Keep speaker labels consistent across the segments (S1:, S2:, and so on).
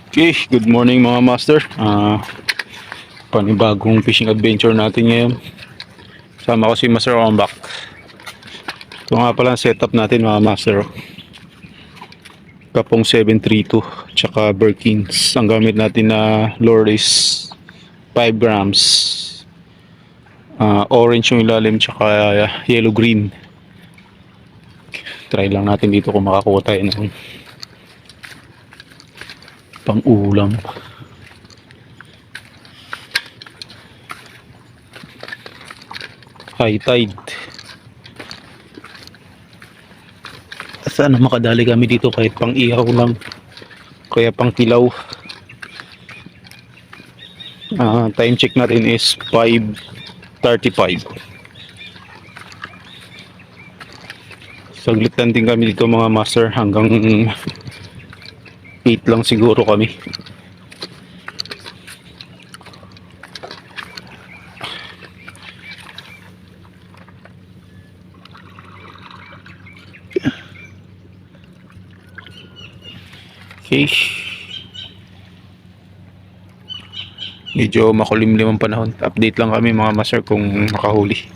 S1: Okay, good morning mga master. Panibagong fishing adventure natin ngayon. Sama ko si Master Ombak. Ito nga pala ang setup natin mga master. Kapong 732 tsaka Birkins. Ang gamit natin na lure is 5 grams. Orange yung ilalim tsaka yellow green. Try lang natin dito kung makakuha tayo ng pang ulam. High tide. Sana makadali kami dito kahit pang ihaw lang. Kaya pang kilaw. Time check natin is 5:35. Saglit lang din kami dito mga master, hanggang 8 lang siguro kami. Okay. Medyo makulimlim ang panahon. Update lang kami mga master kung makahuli.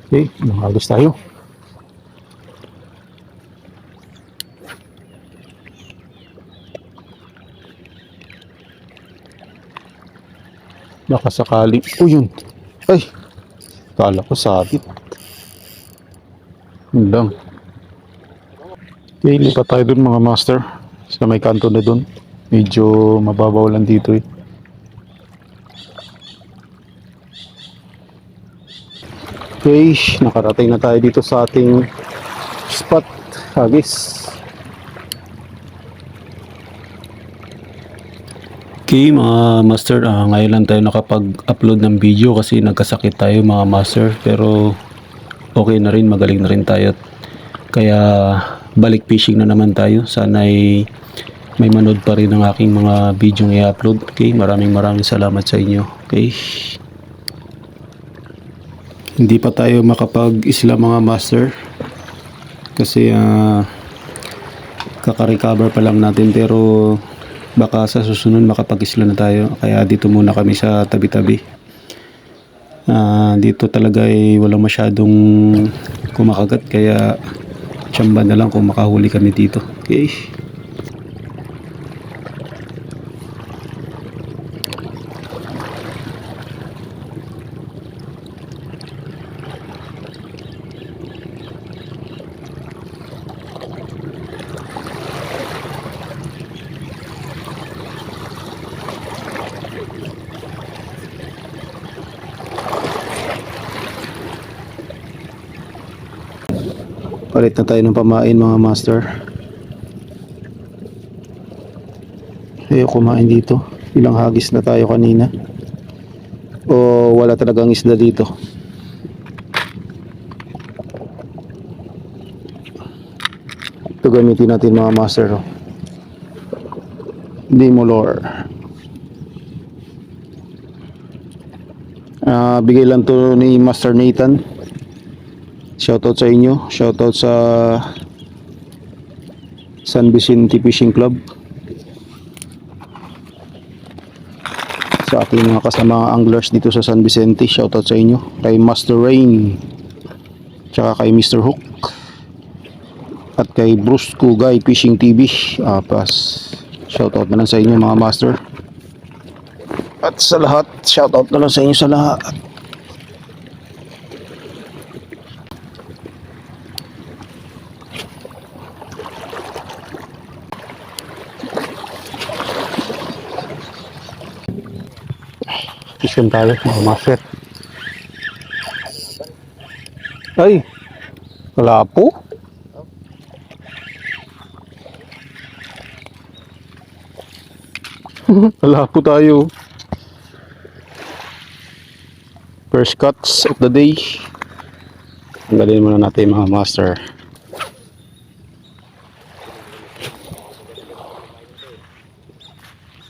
S1: Okay, nakalis tayo. Baka sakaling, yun. Ay, kala ko sabit. Yun lang. Okay, lipat tayo dun mga master. Sa may kanto na dun. Medyo mababaw lang dito eh. Okay, nakarating na tayo dito sa ating spot, hagis. Okay mga master, ngayon lang tayo nakapag-upload ng video kasi nagkasakit tayo mga master, pero okay na rin, magaling na rin tayo. Kaya balik fishing na naman tayo. Sana ay may manood pa rin ang aking mga video na i-upload. Okay, maraming salamat sa inyo. Okay. Hindi pa tayo makapag-isla mga master kasi kaka-recover pa lang natin, pero baka sa susunod makapag-isla na tayo. Kaya dito muna kami sa tabi-tabi. Dito talaga ay walang masyadong kumakagat, kaya tsamba na lang kung makahuli kami dito. Okay. Palit na tayo ng pamain mga master. Ayaw kumain dito. Ilang hagis na tayo kanina. O wala talagang isda dito. Ito gamitin natin mga master. Demo lure. Bigay lang to ni Master Nathan. Shoutout sa inyo. Shoutout sa San Vicente Fishing Club. Sa ating mga kasama anglers dito sa San Vicente. Shoutout sa inyo. Kay Master Rain. Tsaka kay Mr. Hook. At kay Bruce Kugay Fishing TV. Shoutout na lang sa inyo mga master. At sa lahat, shoutout na lang sa inyo sa lahat. Fishing tayo mga master. Ay, wala po. Wala po tayo. First cuts of the day. Tanggalin muna natin mga master.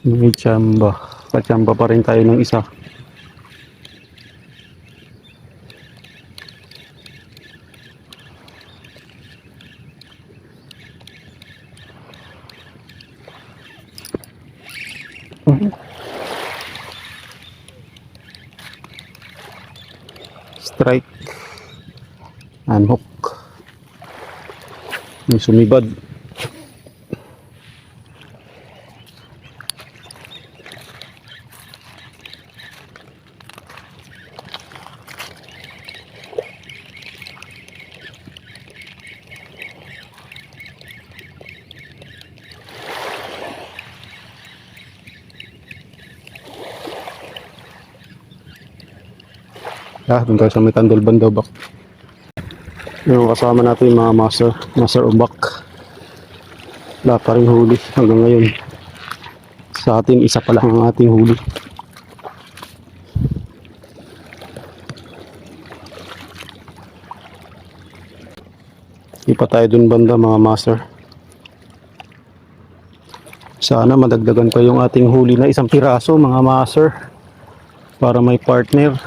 S1: May tsamba. Patsamba pa rin tayo ng isa. Unhook. May sumibad. Doon tayo sa may Tandolban daw bak. Yung kasama natin yung mga master umbak. Wala pa rin huli hanggang ngayon. Sa atin, isa pa lang ang ating huli. Ipa tayo dun banda mga master. Sana madagdagan pa yung ating huli na isang piraso mga master. Para may partner.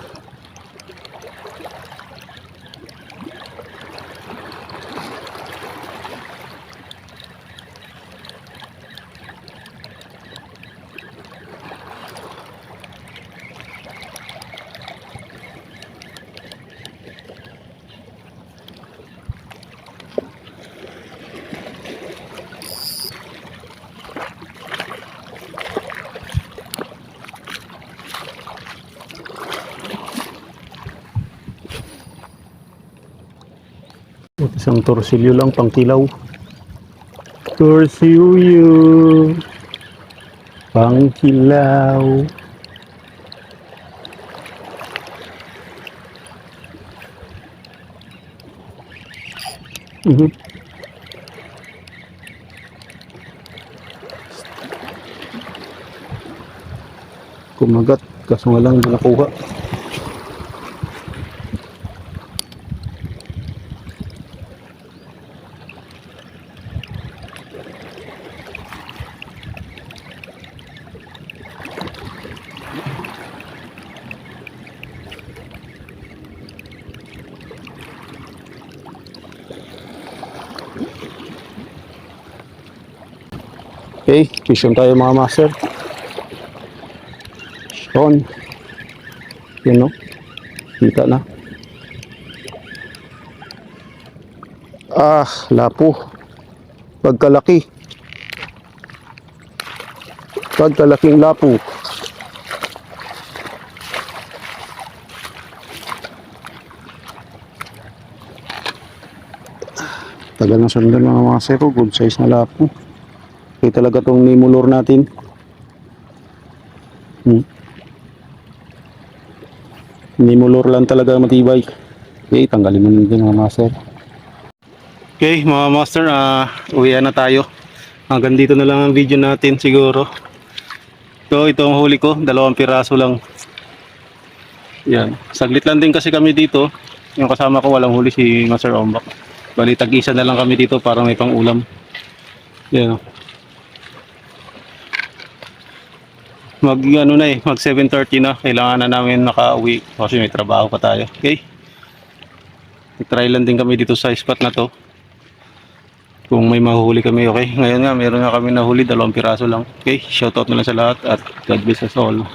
S1: Isang torsilyo lang pang kilaw. Torsilyo pang kilaw. Kumagat kaso nga lang hindi nakuha. Okay, fishon tayo mga master. Sean. Yan no. Kita na. Lapo. Pagkalaking lapo. Tagal na sundan mga master. Good size na lapo. Okay talaga tong nimulor natin. Nimulor lang talaga matibay. Okay, tanggalin mo din mga master. Okay mga master, uwian na tayo. Hanggang dito na lang ang video natin siguro. So ito ang huli ko, 2 piraso lang. Yan, saglit lang din kasi kami dito. Yung kasama ko walang huli, si Master Ombak. Bali tag-isa na lang kami dito para may pang ulam. Yan. Mag 7:30 na, kailangan na namin nakauwi kasi may trabaho pa tayo. Okay, try lang din kami dito sa spot na to kung may mahuhuli kami. Okay, ngayon nga meron na kami nahuli, 2 piraso lang. Okay, shoutout na lang sa lahat at God bless us all.